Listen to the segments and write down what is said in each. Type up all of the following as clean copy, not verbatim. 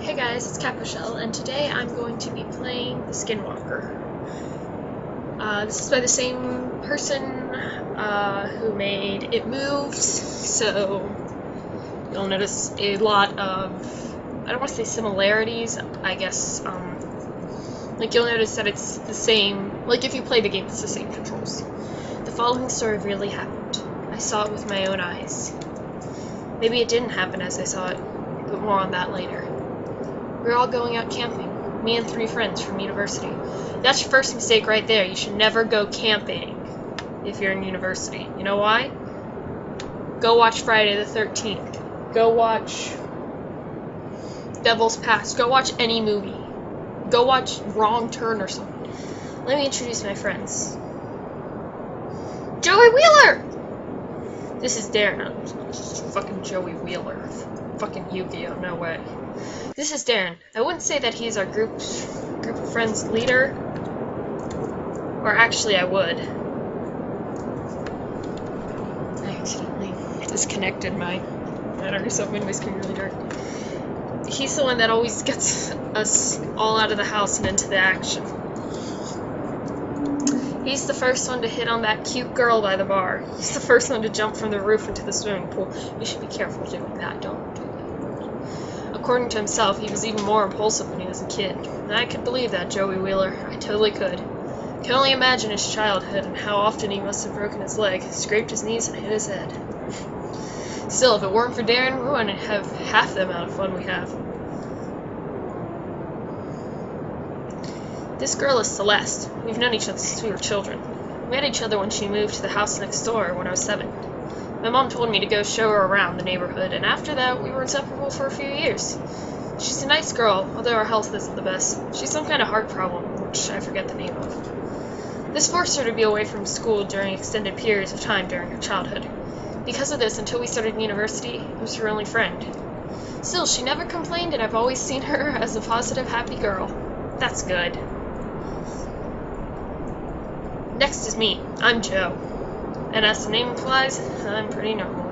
Hey guys, it's Caprichelle, and today I'm going to be playing the Skinwalker. This is by the same person who made It Moves, so you'll notice a lot of, I don't want to say similarities, I guess, like you'll notice that it's the same, like if you play the game, it's the same controls. The following story really happened. I saw it with my own eyes. Maybe it didn't happen as I saw it, but more on that later. We were all going out camping, me and 3 friends from university. That's your first mistake right there. You should never go camping if you're in university. You know why? Go watch Friday the 13th. Go watch Devil's Past. Go watch any movie. Go watch Wrong Turn or something. Let me introduce my friends. Joey Wheeler! This is Darren. Fucking Joey Wheeler. Fucking Yu-Gi-Oh! No way. This is Darren. I wouldn't say that he's our group of friends leader. Or actually I would. I accidentally disconnected my battery, so it made my screen really dark. He's the one that always gets us all out of the house and into the action. He's the first one to hit on that cute girl by the bar. He's the first one to jump from the roof into the swimming pool. You should be careful doing that. Don't do that. According to himself, he was even more impulsive when he was a kid. And I could believe that, Joey Wheeler. I totally could. I can only imagine his childhood and how often he must have broken his leg, scraped his knees, and hit his head. Still, if it weren't for Darren, we wouldn't have half the amount of fun we have. This girl is Celeste. We've known each other since we were children. We met each other when she moved to the house next door when I was 7. My mom told me to go show her around the neighborhood, and after that, we were inseparable for a few years. She's a nice girl, although her health isn't the best. She's some kind of heart problem, which I forget the name of. This forced her to be away from school during extended periods of time during her childhood. Because of this, until we started university, I was her only friend. Still, she never complained, and I've always seen her as a positive, happy girl. That's good. Next is me. I'm Joe. And as the name implies, I'm pretty normal.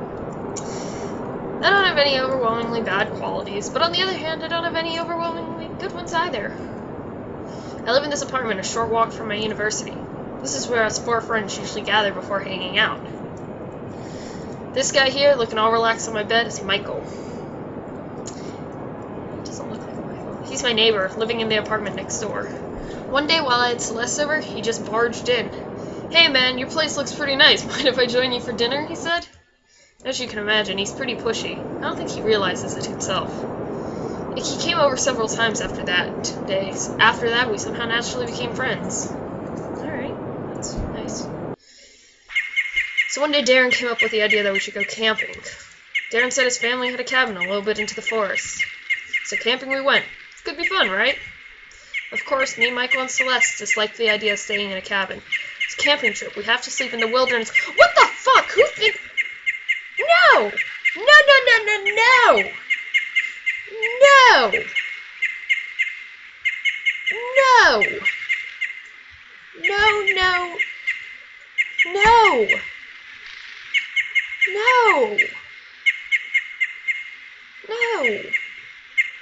I don't have any overwhelmingly bad qualities, but on the other hand, I don't have any overwhelmingly good ones either. I live in this apartment a short walk from my university. This is where us 4 friends usually gather before hanging out. This guy here, looking all relaxed on my bed, is Michael. He doesn't look like Michael. He's my neighbor, living in the apartment next door. One day while I had Celeste over, he just barged in. "Hey man, your place looks pretty nice. Mind if I join you for dinner?" he said. As you can imagine, he's pretty pushy. I don't think he realizes it himself. He came over several times after that day. After that, we somehow naturally became friends. Alright, that's nice. So one day Darren came up with the idea that we should go camping. Darren said his family had a cabin a little bit into the forest. So camping we went. It could be fun, right? Of course, me, Michael, and Celeste disliked the idea of staying in a cabin. It's a camping trip. We have to sleep in the wilderness. What the fuck? Who think... No! No, no, no, no, no! No! No! No, no! No! No! No!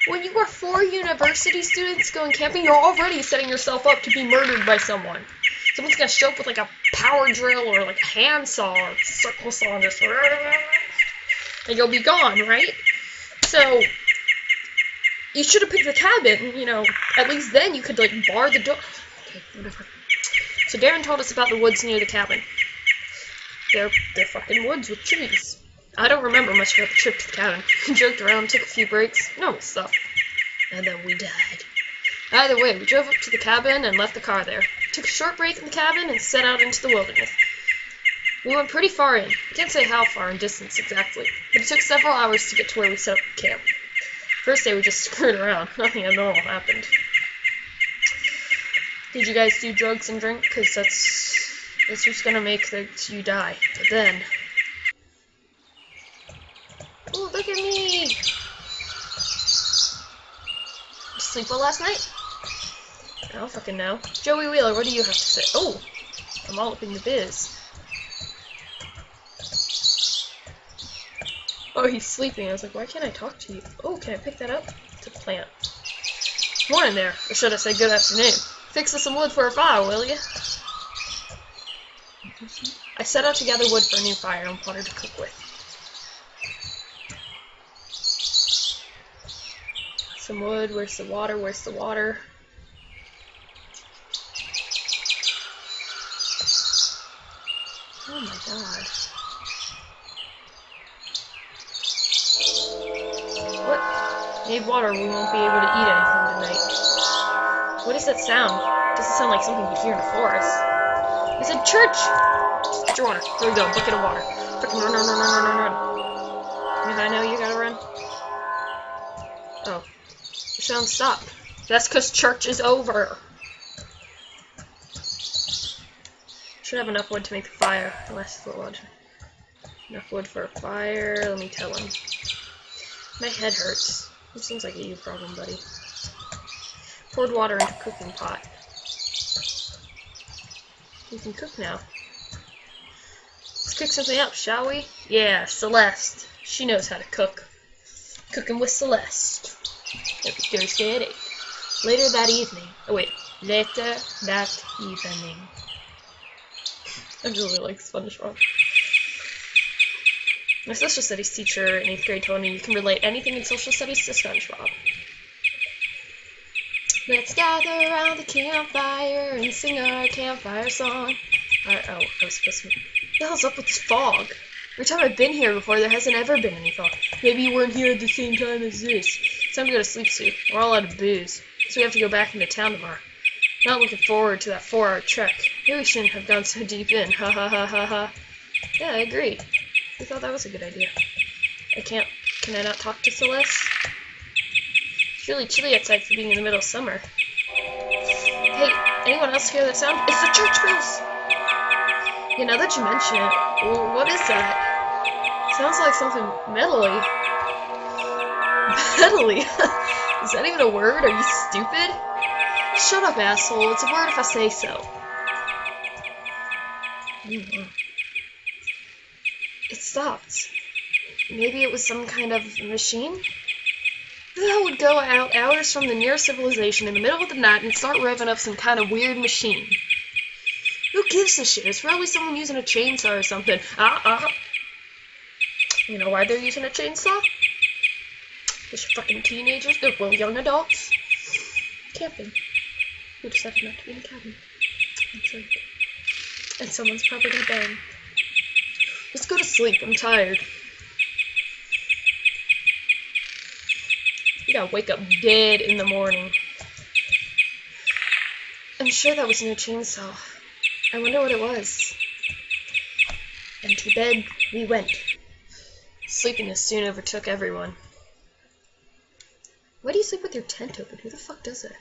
When you are 4 university students going camping, you're already setting yourself up to be murdered by someone. Someone's gonna show up with like a power drill or like a handsaw or circle saw and just and you'll be gone, right? So you should have picked the cabin, you know, at least then you could like bar the door. Okay, whatever. So Darren told us about the woods near the cabin. They're fucking woods with trees. I don't remember much about the trip to the cabin. We joked around, took a few breaks, normal stuff. And then we died. Either way, we drove up to the cabin and left the car there. Took a short break in the cabin and set out into the wilderness. We went pretty far in. I can't say how far in distance exactly, but it took several hours to get to where we set up camp. First day we just screwed around. Nothing abnormal happened. Did you guys do drugs and drink? Because that's what's gonna make you die. But then... Oh, look at me! Did you sleep well last night? I don't fucking know. Joey Wheeler, what do you have to say? Oh! I'm all up in the biz. Oh, he's sleeping. I was like, why can't I talk to you? Oh, can I pick that up? It's a plant. Morning there. Or should I say good afternoon? Fix us some wood for a fire, will you? I set out to gather wood for a new fire and water to cook with. Some wood. Where's the water? Where's the water? Oh my god. What? Need water, we won't be able to eat anything tonight. What is that sound? Doesn't sound like something you'd hear in a forest. It's a church! Get your water. Here we go, bucket of water. Fucking run, run, run, run, run, run. I know you gotta run. Oh. The sound stopped. That's because church is over. Should have enough wood to make the fire. Less wood. Enough wood for a fire. Let me tell him. My head hurts. This seems like a you problem, buddy. Poured water into a cooking pot. We can cook now. Let's cook something up, shall we? Yeah, Celeste. She knows how to cook. Cooking with Celeste. Every Thursday at 8. Later that evening. Oh wait. Later that evening. I really like SpongeBob. My social studies teacher in 8th grade told me you can relate anything in social studies to SpongeBob. Let's gather around the campfire and sing our campfire song. I was supposed to... What the hell's up with this fog? Every time I've been here before, there hasn't ever been any fog. Maybe you weren't here at the same time as this. It's time to go to sleep soon. We're all out of booze, so we have to go back into town tomorrow. Not looking forward to that 4-hour trek. Maybe we shouldn't have gone so deep in. Ha ha ha ha ha. Yeah, I agree. I thought that was a good idea. Can I not talk to Celeste? It's really chilly outside for being in the middle of summer. Hey, anyone else hear that sound? It's the church bells! Yeah, now that you mention it, well, what is that? Sounds like something metally. Metally? Is that even a word? Are you stupid? Shut up, asshole. It's a word if I say so. It stopped. Maybe it was some kind of machine? Who the hell would go out hours from the nearest civilization in the middle of the night and start revving up some kind of weird machine? Who gives a shit? It's probably someone using a chainsaw or something. You know why they're using a chainsaw? Those fucking teenagers. They're well, young adults. Camping. Who decided not to be in a cabin? That's right. And someone's probably gonna bang. Let's go to sleep. I'm tired. You gotta wake up dead in the morning. I'm sure that was no chainsaw. I wonder what it was. And to bed we went. Sleepiness soon overtook everyone. Why do you sleep with your tent open? Who the fuck does that?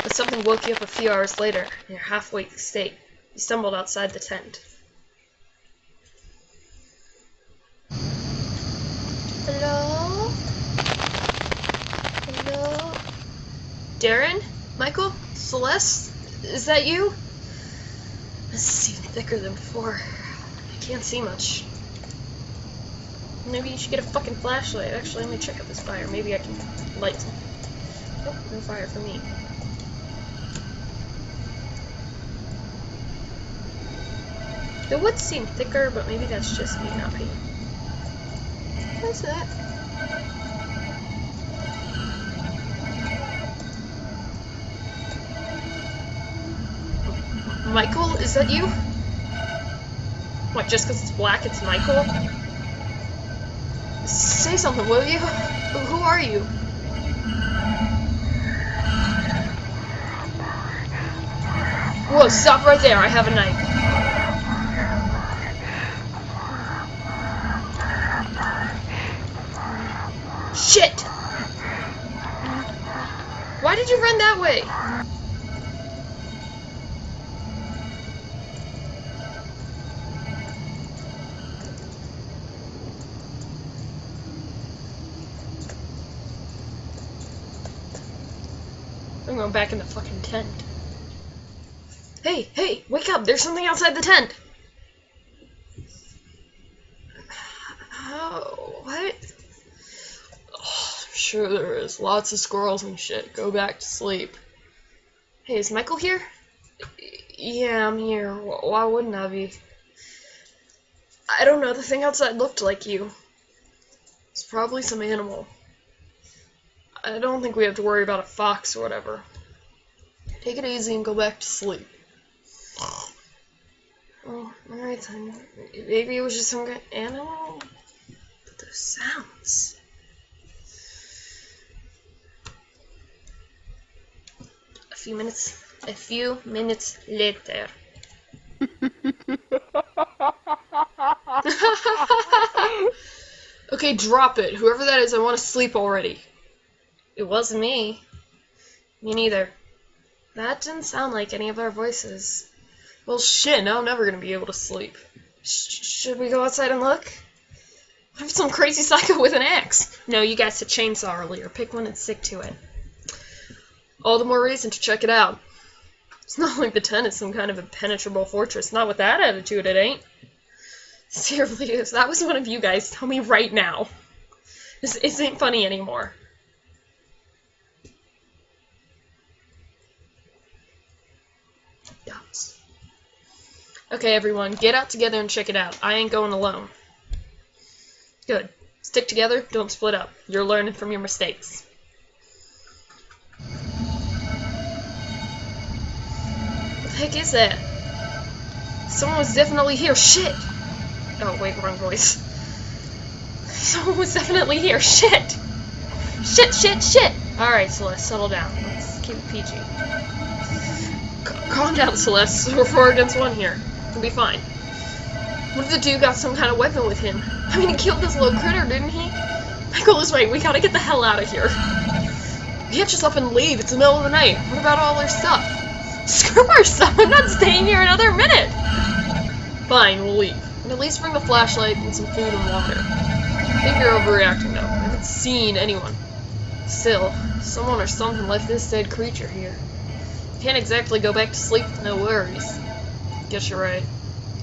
But something woke you up a few hours later, in your half-awake state. You stumbled outside the tent. Hello? Hello? Darren? Michael? Celeste? Is that you? This is even thicker than before. I can't see much. Maybe you should get a fucking flashlight. Actually, let me check out this fire. Maybe I can light some. Oh, no fire for me. The wood seem thicker, but maybe that's just me not paying. What's that? Michael, is that you? What, just because it's black, it's Michael? Say something, will you? Who are you? Whoa, stop right there, I have a knife. Shit! Why did you run that way? I'm going back in the fucking tent. Hey, wake up! There's something outside the tent! Oh, what? Sure there is. Lots of squirrels and shit. Go back to sleep. Hey, is Michael here? Yeah, I'm here. Why wouldn't I be? I don't know. The thing outside looked like you. It's probably some animal. I don't think we have to worry about a fox or whatever. Take it easy and go back to sleep. Oh, alright then. Maybe it was just some kind of animal? But those sounds. A few minutes later. Okay, drop it. Whoever that is, I want to sleep already. It wasn't me. Me neither. That didn't sound like any of our voices. Well, shit, now I'm never gonna be able to sleep. Should we go outside and look? What if some crazy psycho with an axe? No, you guys said chainsaw earlier. Pick one and stick to it. All the more reason to check it out. It's not like the 10 is some kind of impenetrable fortress. Not with that attitude, it ain't. Seriously, if that was one of you guys, tell me right now. This isn't funny anymore. Dots. Okay, everyone, get out together and check it out. I ain't going alone. Good. Stick together, don't split up. You're learning from your mistakes. What the heck is that? Someone was definitely here. Shit! Oh, wait, wrong voice. Someone was definitely here. Shit! Shit! Alright, Celeste, settle down. Let's keep it PG. Calm down, Celeste. We're 4 against 1 here. We'll be fine. What if the dude got some kind of weapon with him? I mean, he killed this little critter, didn't he? Michael is right. We gotta get the hell out of here. We can't just up and leave. It's the middle of the night. What about all our stuff? Screw our stuff. I'm not staying here another minute. Fine, we'll leave. And at least bring the flashlight and some food and water. I think you're overreacting, though. I haven't seen anyone. Still, someone or something left this dead creature here. Can't exactly go back to sleep with no worries. Guess you're right.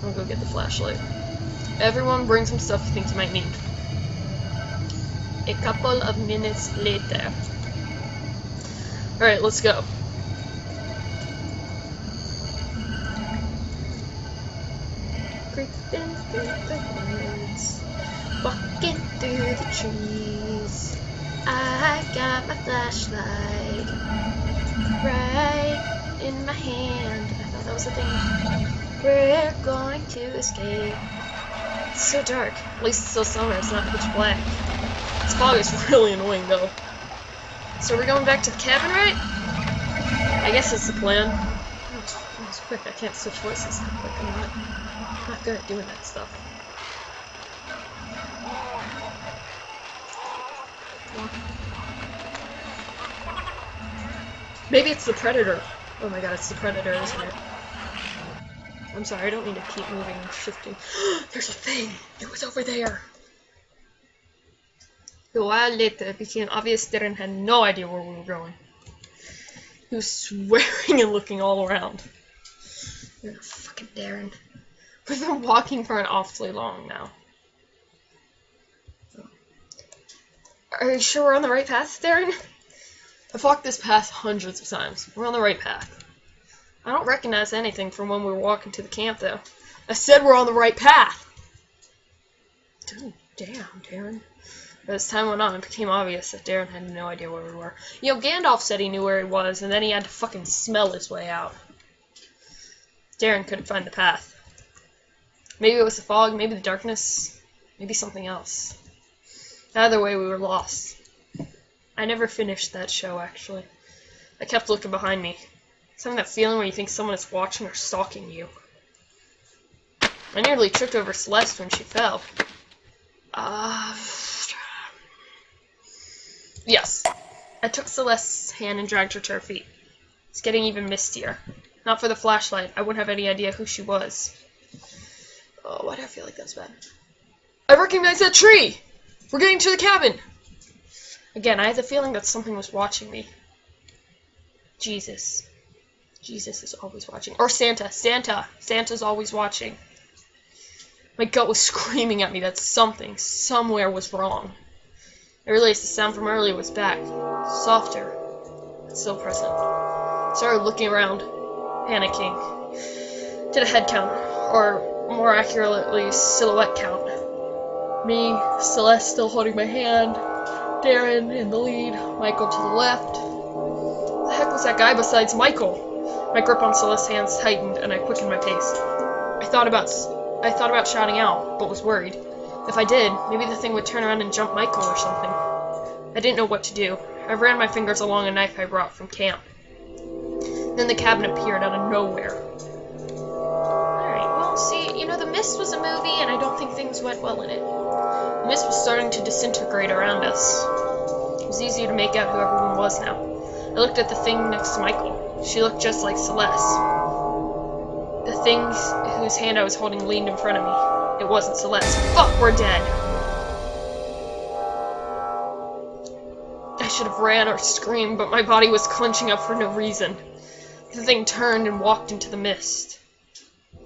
I'll go get the flashlight. Everyone bring some stuff you think you might need. A couple of minutes later. Alright, let's go. Creeping through the woods, walking through the trees. I got my flashlight right in my hand. I thought that was a thing. We're going to escape. It's so dark. At least it's still summer. It's not pitch black. This fog is really annoying, though. So we're going back to the cabin, right? I guess that's the plan. That was quick. I can't switch voices that quick. I'm not good at doing that stuff. Maybe it's the predator. Oh my god, it's the predator, isn't it? I'm sorry, I don't need to keep moving and shifting. There's a thing! It was over there! A while later, it became obvious Darren had no idea where we were going. He was swearing and looking all around. Fucking Darren. We've been walking for an awfully long now. Are you sure we're on the right path, Darren? I've walked this path hundreds of times. We're on the right path. I don't recognize anything from when we were walking to the camp, though. I said we're on the right path! Dude, damn, Darren. As time went on, it became obvious that Darren had no idea where we were. You know, Gandalf said he knew where he was, and then he had to fucking smell his way out. Darren couldn't find the path. Maybe it was the fog, maybe the darkness, maybe something else. Either way, we were lost. I never finished that show, actually. I kept looking behind me. Having that feeling where you think someone is watching or stalking you. I nearly tripped over Celeste when she fell. Yes. I took Celeste's hand and dragged her to her feet. It's getting even mistier. Not for the flashlight, I wouldn't have any idea who she was. Oh, why do I feel like that's bad? I recognize that tree! We're getting to the cabin! Again, I had the feeling that something was watching me. Jesus. Jesus is always watching. Or Santa. Santa's always watching. My gut was screaming at me that something, somewhere was wrong. I realized the sound from earlier was back, softer, but still present. I started looking around, panicking. Did a head count, or more accurately, silhouette count. Me, Celeste still holding my hand, Darren in the lead, Michael to the left. The heck was that guy besides Michael? My grip on Celeste's hands tightened, and I quickened my pace. I thought about shouting out, but was worried. If I did, maybe the thing would turn around and jump Michael or something. I didn't know what to do. I ran my fingers along a knife I brought from camp. Then the cabin appeared out of nowhere. Alright, well, see, you know, The Mist was a movie, and I don't think things went well in it. The mist was starting to disintegrate around us. It was easier to make out who everyone was now. I looked at the thing next to Michael. She looked just like Celeste. The thing whose hand I was holding leaned in front of me. It wasn't Celeste. Fuck, we're dead! I should have ran or screamed, but my body was clenching up for no reason. The thing turned and walked into the mist. I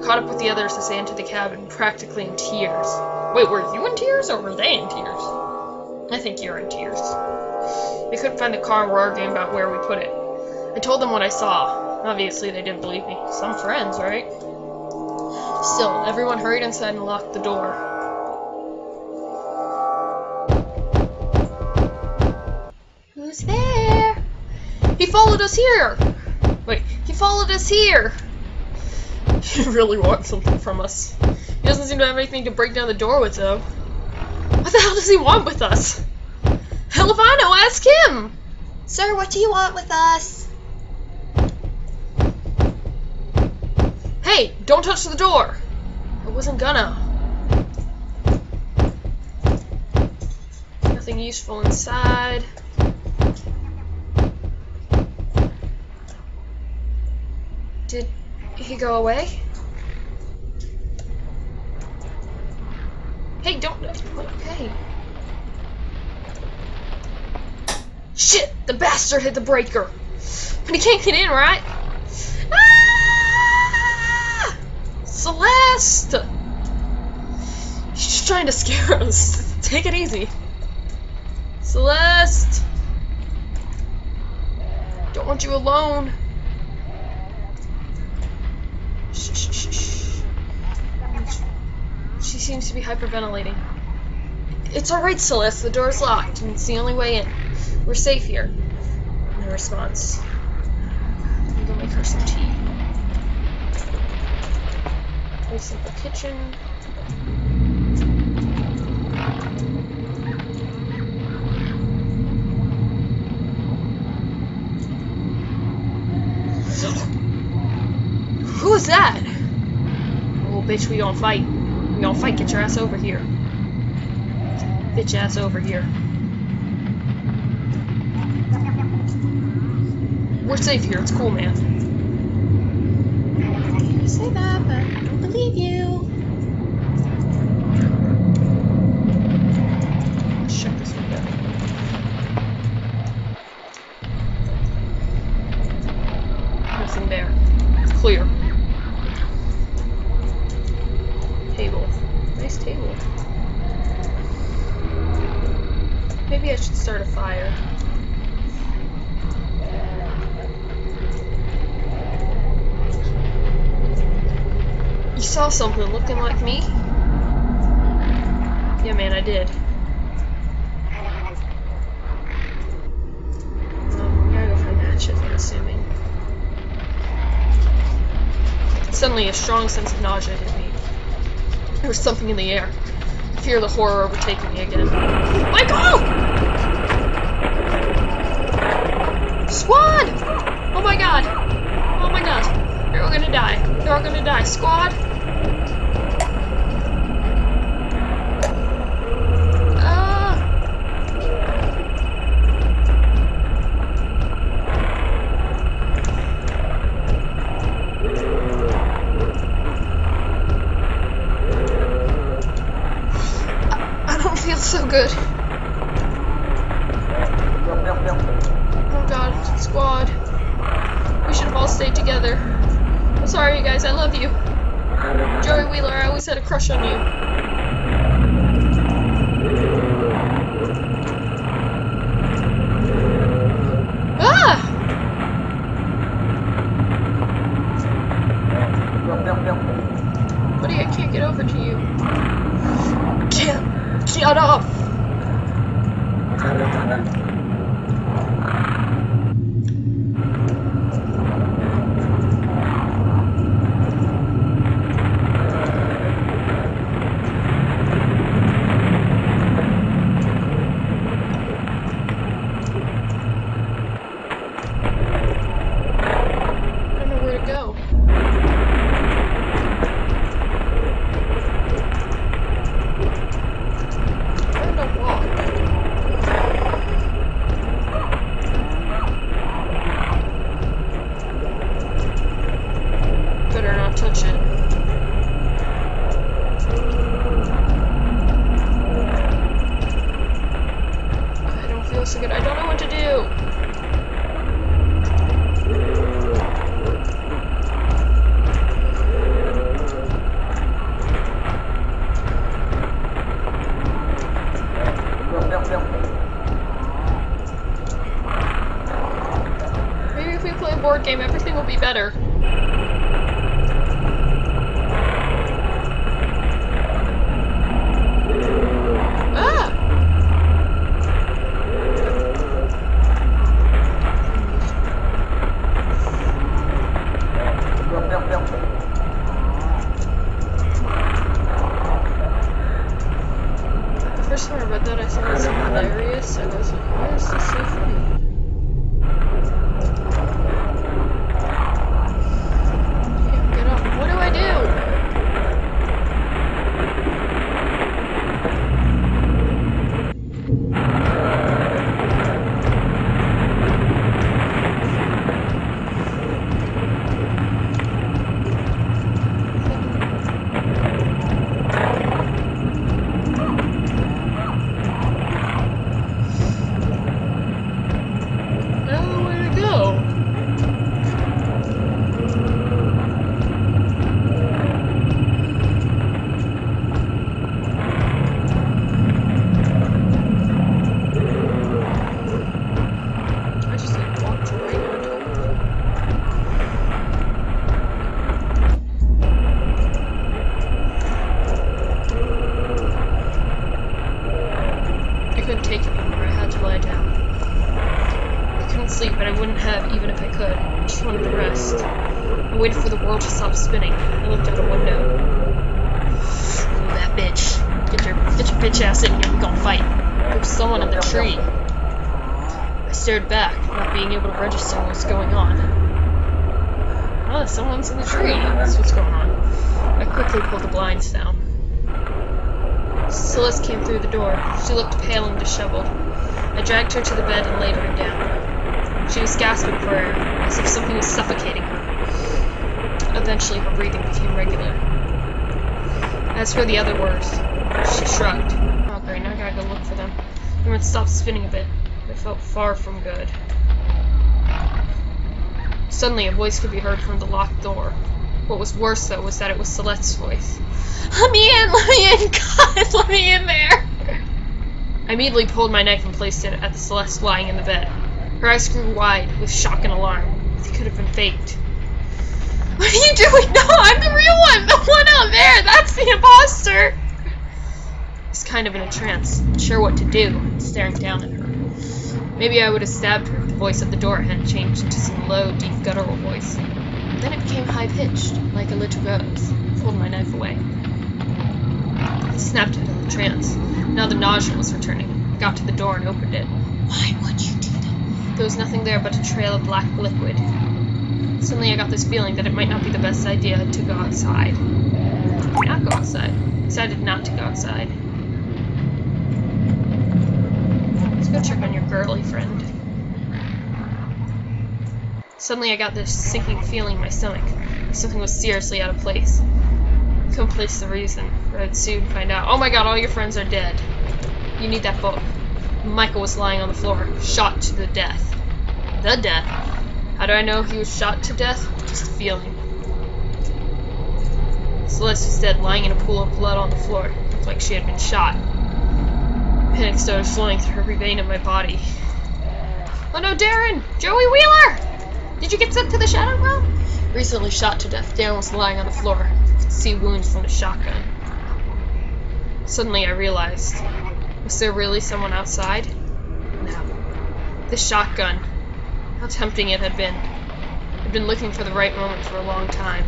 caught up with the others as they entered the cabin, practically in tears. Wait, were you in tears, or were they in tears? I think you're in tears. They couldn't find the car and were arguing about where we put it. I told them what I saw. Obviously, they didn't believe me. Some friends, right? Still, everyone hurried inside and locked the door. Who's there? He followed us here! Wait, he followed us here! He really wants something from us. He doesn't seem to have anything to break down the door with, though. What the hell does he want with us? Hell if I know, ask him! Sir, what do you want with us? Hey, don't touch the door! I wasn't gonna. Nothing useful inside. Did he go away? Hey, don't. Hey. Shit! The bastard hit the breaker! But he can't get in, right? Ah! Celeste! He's just trying to scare us. Take it easy. Celeste! Don't want you alone. Shh, shh, shh, shh. She seems to be hyperventilating. It's alright, Celeste. The door's locked, and it's the only way in. We're safe here. No response. I'm gonna go make her some tea. Very simple kitchen. Who is that? Oh, bitch, we gonna fight. We gonna fight. Get your ass over here. Bitch ass over here. We're safe here. It's cool, man. You say that, but I don't believe you. Let's check this window. Nothing there. It's clear. Table. Nice table. Maybe I should start a fire. You saw something looking like me? Yeah, man, I did. We gotta go find matches, I'm assuming. Suddenly, a strong sense of nausea hit me. There was something in the air. I fear the horror overtaking me again. Michael! Squad! Oh my god! Oh my god! They're all gonna die. They're all gonna die. Squad! So good. Oh god, squad. We should have all stayed together. I'm sorry, you guys, I love you. Joey Wheeler, I always had a crush on you. So good. I don't know what to do. Maybe if we play a board game, everything will be better. The first time I read that, I thought it was hilarious. I was like, why is this so funny? Can't get up. What do I do? But I wouldn't have even if I could. I just wanted to rest. I waited for the world to stop spinning. I looked out a window. Ooh, that bitch. Get your bitch ass in here. We're gonna fight. There was someone in the tree. I stared back, not being able to register what was going on. Oh, someone's in the tree. That's what's going on. I quickly pulled the blinds down. Celeste came through the door. She looked pale and disheveled. I dragged her to the bed and laid her down. She was gasping for air, as if something was suffocating her. Eventually, her breathing became regular. As for the other words, she shrugged. Oh great, now I gotta go look for them. The room stopped spinning a bit. It felt far from good. Suddenly, a voice could be heard from the locked door. What was worse, though, was that it was Celeste's voice. Let me in! Let me in! God, let me in there! I immediately pulled my knife and placed it at the Celeste lying in the bed. Her eyes grew wide with shock and alarm. It could have been faked. What are you doing? No, I'm the real one! The one out there! That's the imposter! I was kind of in a trance, unsure what to do, staring down at her. Maybe I would have stabbed her if the voice at the door hadn't changed into some low, deep, guttural voice. Then it became high-pitched, like a little girl's. I pulled my knife away. I snapped out of the trance. Now the nausea was returning. I got to the door and opened it. Why would you do that? There was nothing there but a trail of black liquid. Suddenly I got this feeling that it might not be the best idea to go outside. Not go outside. I decided not to go outside. Let's go check on your girly friend. Suddenly I got this sinking feeling in my stomach. Something was seriously out of place. I couldn't place the reason, but I'd soon find out. Oh my god, all your friends are dead. You need that book. Michael was lying on the floor, shot to the death. The death? How do I know he was shot to death? Just a feeling. Celeste was dead, lying in a pool of blood on the floor. It looked like she had been shot. Panic started flowing through every vein of my body. Oh no, Darren! Joey Wheeler! Did you get sent to the Shadow Realm? Recently shot to death, Darren was lying on the floor. I could see wounds from the shotgun. Suddenly I realized, was there really someone outside? The shotgun. How tempting it had been. I'd been looking for the right moment for a long time.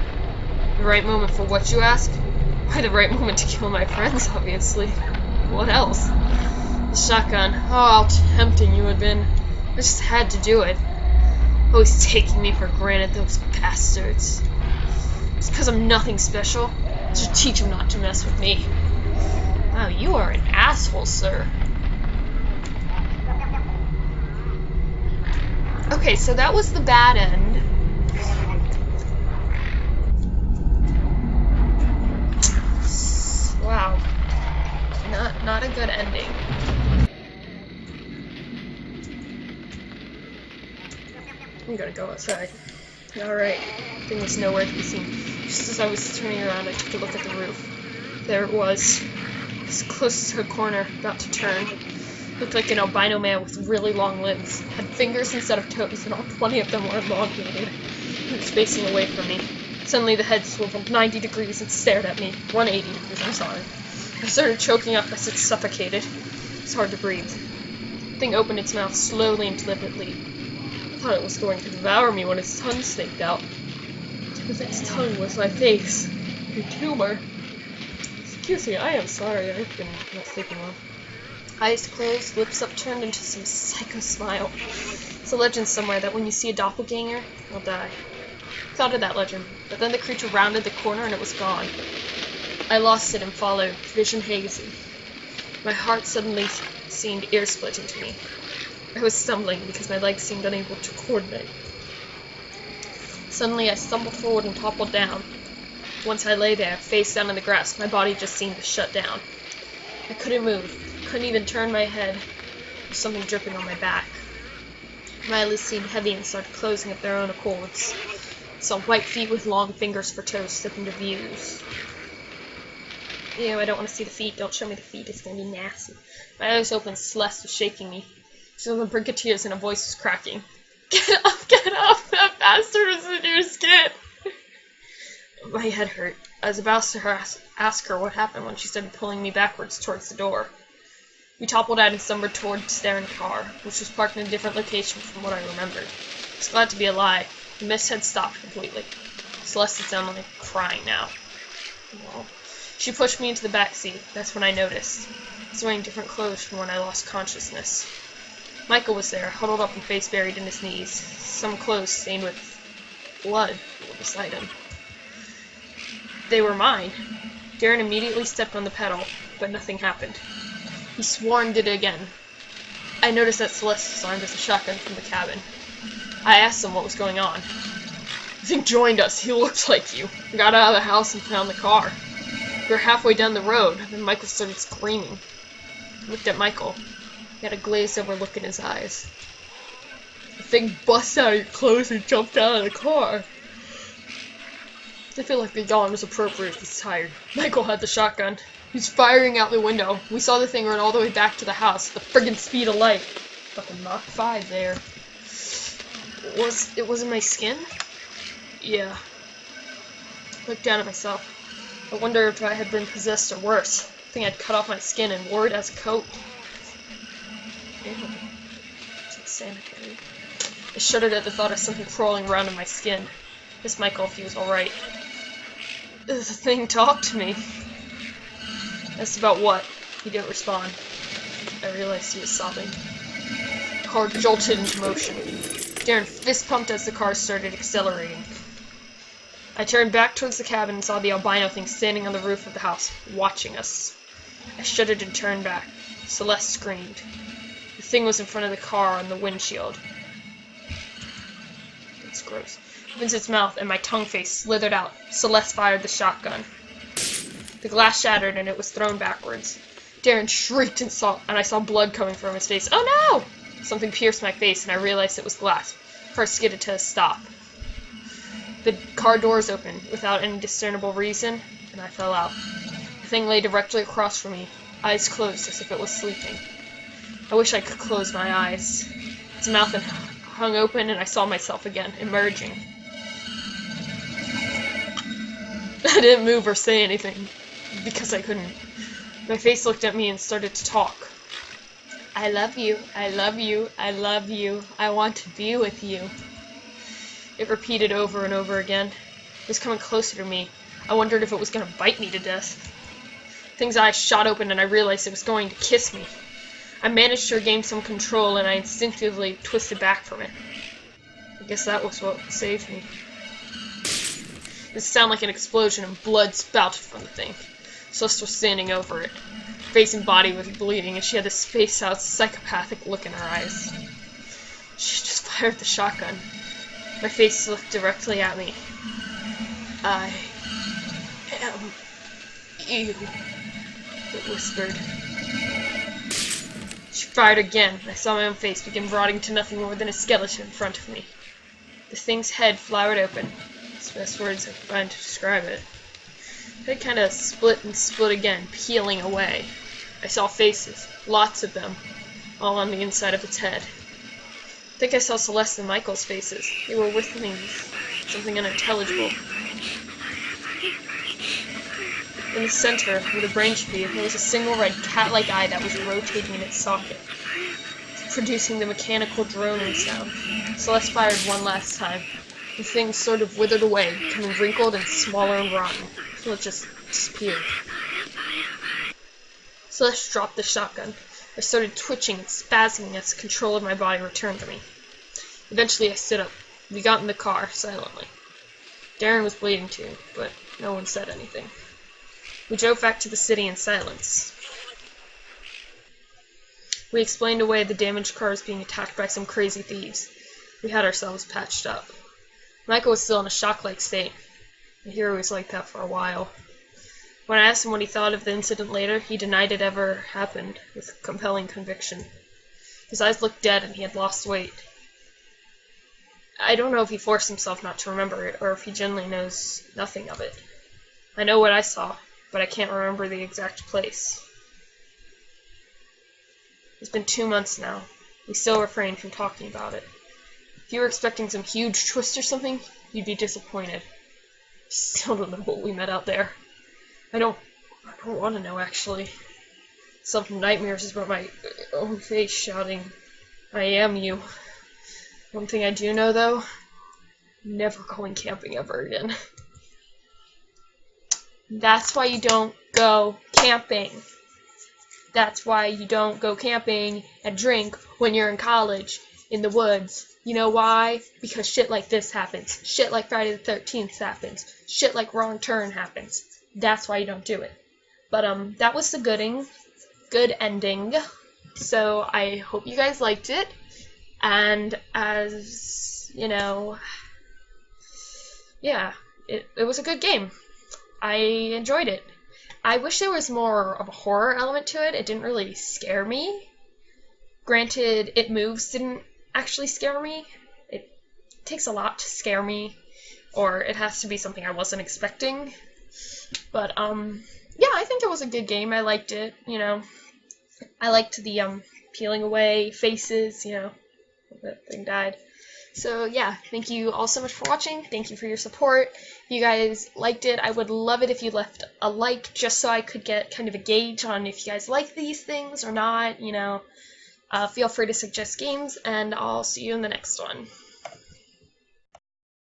The right moment for what, you ask? Why, the right moment to kill my friends, obviously. What else? The shotgun. Oh, how tempting you had been. I just had to do it. Always taking me for granted, those bastards. Just because I'm nothing special, I should teach them not to mess with me. Wow, you are an asshole, sir. Okay, so that was the bad end. Wow. Not a good ending. I'm gonna go outside. Alright. Thing was nowhere to be seen. Just as I was turning around, I took a look at the roof. There it was. It was close to a corner, about to turn. Looked like an albino man with really long limbs. Had fingers instead of toes, and all 20 of them were elongated. He was facing away from me. Suddenly the head swiveled 90 degrees and stared at me. 180 degrees, I'm sorry. I started choking up as it suffocated. It was hard to breathe. The thing opened its mouth slowly and deliberately. I thought it was going to devour me when its tongue snaked out. With its tongue was my face. A tumor. Excuse me, I am sorry. I've been not sleeping well. Eyes closed, lips upturned into some psycho smile. It's a legend somewhere that when you see a doppelganger, you'll die. I thought of that legend, but then the creature rounded the corner and it was gone. I lost it and followed, vision hazy. My heart suddenly seemed ear-splitting to me. I was stumbling because my legs seemed unable to coordinate. Suddenly I stumbled forward and toppled down. Once I lay there, face down in the grass, my body just seemed to shut down. I couldn't move. Couldn't even turn my head. There was something dripping on my back. My eyelids seemed heavy and started closing of their own accords. I saw white feet with long fingers for toes slip into views. Ew, I don't want to see the feet. Don't show me the feet. It's going to be nasty. My eyes opened. Celeste was shaking me. She was on the brink of tears and her voice was cracking. Get up, get up! That bastard was in your skin! My head hurt. I was about to ask her what happened when she started pulling me backwards towards the door. We toppled out and stumbled toward the staring car, which was parked in a different location from what I remembered. I was glad to be alive. The mist had stopped completely. Celeste had sounded like crying now. Well, she pushed me into the back seat. That's when I noticed. I was wearing different clothes from when I lost consciousness. Michael was there, huddled up and face buried in his knees. Some clothes stained with blood were beside him. They were mine. Darren immediately stepped on the pedal, but nothing happened. He swore and did it again. I noticed that Celeste was armed with a shotgun from the cabin. I asked him what was going on. The thing joined us. He looked like you. We got out of the house and found the car. We were halfway down the road, and Michael started screaming. I looked at Michael. He had a glazed-over look in his eyes. The thing busted out of your clothes and jumped out of the car. I feel like the yawn was appropriate. He's tired. Michael had the shotgun. He was firing out the window. We saw the thing run all the way back to the house. The friggin' speed of light. Fucking Mach 5 there. It was in my skin? Yeah. I looked down at myself. I wonder if I had been possessed or worse. I think I'd cut off my skin and wore it as a coat. Ew. It's insanitary. I shuddered at the thought of something crawling around in my skin. I asked Michael if he was alright. The thing talked to me. Asked about what? He didn't respond. I realized he was sobbing. The car jolted into motion. Darren fist pumped as the car started accelerating. I turned back towards the cabin and saw the albino thing standing on the roof of the house, watching us. I shuddered and turned back. Celeste screamed. The thing was in front of the car on the windshield. It's gross. It opens its mouth and my tongue face slithered out. Celeste fired the shotgun. The glass shattered and it was thrown backwards. Darren shrieked and I saw blood coming from his face. Oh no! Something pierced my face and I realized it was glass. Car skidded to a stop. The car doors opened without any discernible reason, and I fell out. The thing lay directly across from me, eyes closed as if it was sleeping. I wish I could close my eyes. Its mouth hung open and I saw myself again, emerging. I didn't move or say anything, because I couldn't. My face looked at me and started to talk. I love you, I love you, I love you, I want to be with you. It repeated over and over again. It was coming closer to me. I wondered if it was going to bite me to death. Thing's eyes shot open and I realized it was going to kiss me. I managed to regain some control and I instinctively twisted back from it. I guess that was what saved me. It sounded like an explosion and blood spouted from the thing. Celeste was standing over it. Her face and body was bleeding and she had this spaced-out, psychopathic look in her eyes. She just fired the shotgun. My face looked directly at me. I am you, it whispered. She fired again, and I saw my own face begin rotting to nothing more than a skeleton in front of me. The thing's head flowered open. It's the best words I can find to describe it. It kind of split and split again, peeling away. I saw faces, lots of them, all on the inside of its head. I think I saw Celeste and Michael's faces. They were with me, something unintelligible. In the center, where the brain should be, there was a single red cat-like eye that was rotating in its socket, producing the mechanical droning sound. Celeste fired one last time. The thing sort of withered away, becoming wrinkled and smaller and rotten, so it just disappeared. Celeste dropped the shotgun. I started twitching and spasming as control of my body returned to me. Eventually I stood up. We got in the car, silently. Darren was bleeding too, but no one said anything. We drove back to the city in silence. We explained away the damaged cars being attacked by some crazy thieves. We had ourselves patched up. Michael was still in a shock-like state. The hero was like that for a while. When I asked him what he thought of the incident later, he denied it ever happened, with compelling conviction. His eyes looked dead and he had lost weight. I don't know if he forced himself not to remember it, or if he genuinely knows nothing of it. I know what I saw, but I can't remember the exact place. It's been 2 months now. We still refrain from talking about it. If you were expecting some huge twist or something, you'd be disappointed. I still don't know what we met out there. I don't want to know, actually. Some nightmares is about my own face shouting, I am you. One thing I do know, though, never going camping ever again. That's why you don't go camping. That's why you don't go camping and drink when you're in college, in the woods. You know why? Because shit like this happens. Shit like Friday the 13th happens. Shit like Wrong Turn happens. That's why you don't do it. But, that was the good ending. So, I hope you guys liked it. And, as, you know, yeah, it was a good game. I enjoyed it. I wish there was more of a horror element to it. It didn't really scare me. Granted, It Moves didn't actually scare me. It takes a lot to scare me, or it has to be something I wasn't expecting. But, yeah, I think it was a good game. I liked it, you know. I liked the, peeling away faces, you know, that thing died. So, yeah, thank you all so much for watching. Thank you for your support. If you guys liked it, I would love it if you left a like, just so I could get kind of a gauge on if you guys like these things or not, you know. Feel free to suggest games, and I'll see you in the next one.